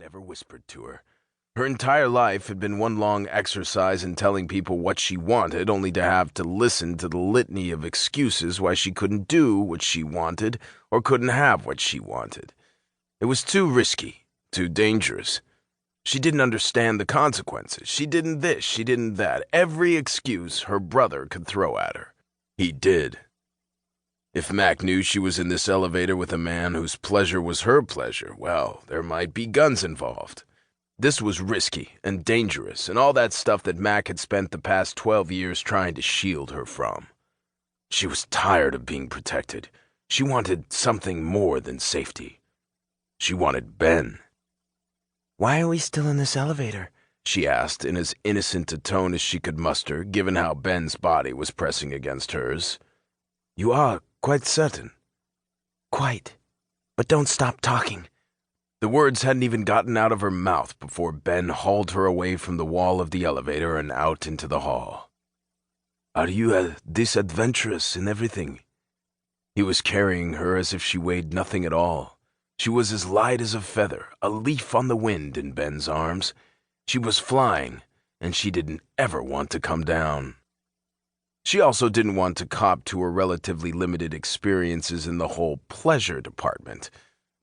ever whispered to her. Her entire life had been one long exercise in telling people what she wanted, only to have to listen to the litany of excuses why she couldn't do what she wanted or couldn't have what she wanted. It was too risky, too dangerous. She didn't understand the consequences. She didn't this, she didn't that. Every excuse her brother could throw at her. He did. If Mac knew she was in this elevator with a man whose pleasure was her pleasure, well, there might be guns involved. This was risky and dangerous and all that stuff that Mac had spent the past 12 years trying to shield her from. She was tired of being protected. She wanted something more than safety. She wanted Ben. "Why are we still in this elevator?" she asked in as innocent a tone as she could muster, given how Ben's body was pressing against hers. "You are quite certain?" "Quite. But don't stop talking." The words hadn't even gotten out of her mouth before Ben hauled her away from the wall of the elevator and out into the hall. "Are you this adventurous in everything?" He was carrying her as if she weighed nothing at all. She was as light as a feather, a leaf on the wind in Ben's arms. She was flying, and she didn't ever want to come down. She also didn't want to cop to her relatively limited experiences in the whole pleasure department.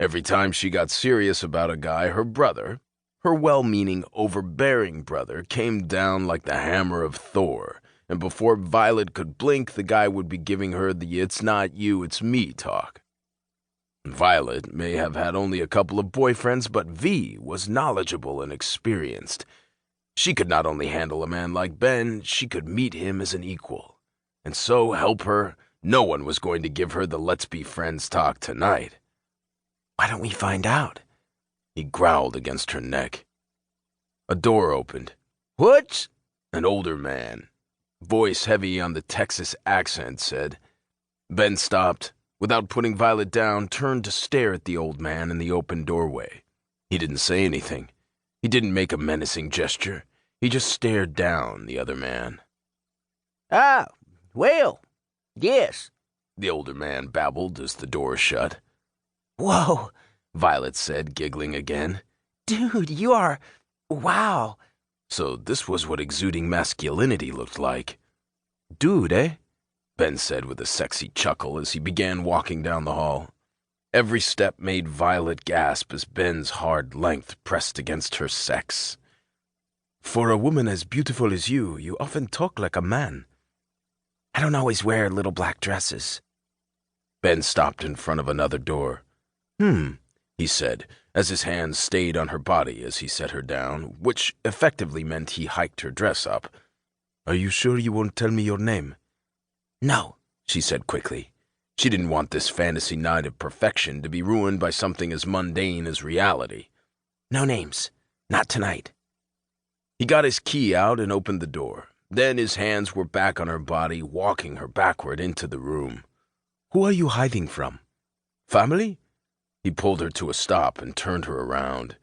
Every time she got serious about a guy, her brother, her well-meaning, overbearing brother, came down like the hammer of Thor, and before Violet could blink, the guy would be giving her the "it's not you, it's me" talk. Violet may have had only a couple of boyfriends, but V was knowledgeable and experienced. She could not only handle a man like Ben, she could meet him as an equal. And so, help her, no one was going to give her the "let's be friends" talk tonight. "Why don't we find out?" He growled against her neck. A door opened. "What?" An older man, voice heavy on the Texas accent, said. Ben stopped. Without putting Violet down, turned to stare at the old man in the open doorway. He didn't say anything. He didn't make a menacing gesture. He just stared down the other man. "Ah, well, yes," the older man babbled as the door shut. "Whoa," Violet said, giggling again. "Dude, you are... wow." So this was what exuding masculinity looked like. "Dude, eh?" Ben said with a sexy chuckle as he began walking down the hall. Every step made Violet gasp as Ben's hard length pressed against her sex. "For a woman as beautiful as you often talk like a man." "I don't always wear little black dresses." Ben stopped in front of another door. He said, as his hands stayed on her body as he set her down, which effectively meant he hiked her dress up. "Are you sure you won't tell me your name?" "No," she said quickly. She didn't want this fantasy night of perfection to be ruined by something as mundane as reality. "No names. Not tonight." He got his key out and opened the door. Then his hands were back on her body, walking her backward into the room. "Who are you hiding from? Family?" He pulled her to a stop and turned her around.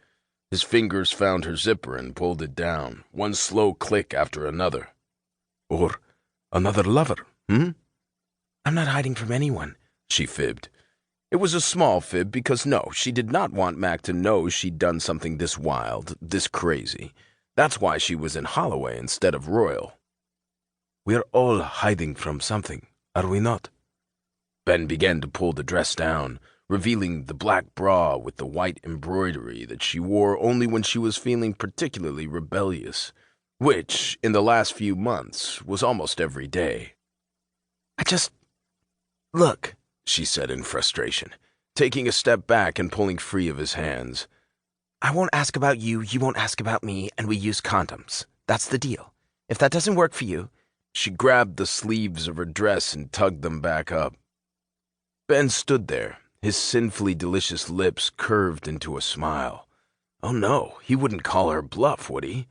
His fingers found her zipper and pulled it down, one slow click after another. "Or another lover, "I'm not hiding from anyone," she fibbed. It was a small fib because no, she did not want Mac to know she'd done something this wild, this crazy. That's why she was in Holloway instead of Royal. "We're all hiding from something, are we not?" Ben began to pull the dress down, revealing the black bra with the white embroidery that she wore only when she was feeling particularly rebellious, which, in the last few months, was almost every day. Look," she said in frustration, taking a step back and pulling free of his hands. "I won't ask about you, you won't ask about me, and we use condoms. That's the deal. If that doesn't work for you..." She grabbed the sleeves of her dress and tugged them back up. Ben stood there, his sinfully delicious lips curved into a smile. Oh no, he wouldn't call her bluff, would he?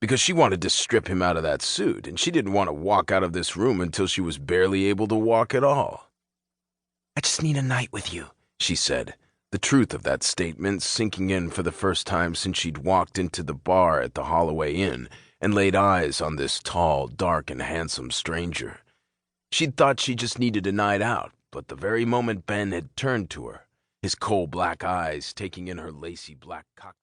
Because she wanted to strip him out of that suit, and she didn't want to walk out of this room until she was barely able to walk at all. "I just need a night with you," she said, the truth of that statement sinking in for the first time since she'd walked into the bar at the Holloway Inn and laid eyes on this tall, dark, and handsome stranger. She'd thought she just needed a night out, but the very moment Ben had turned to her, his coal black eyes taking in her lacy black cocktail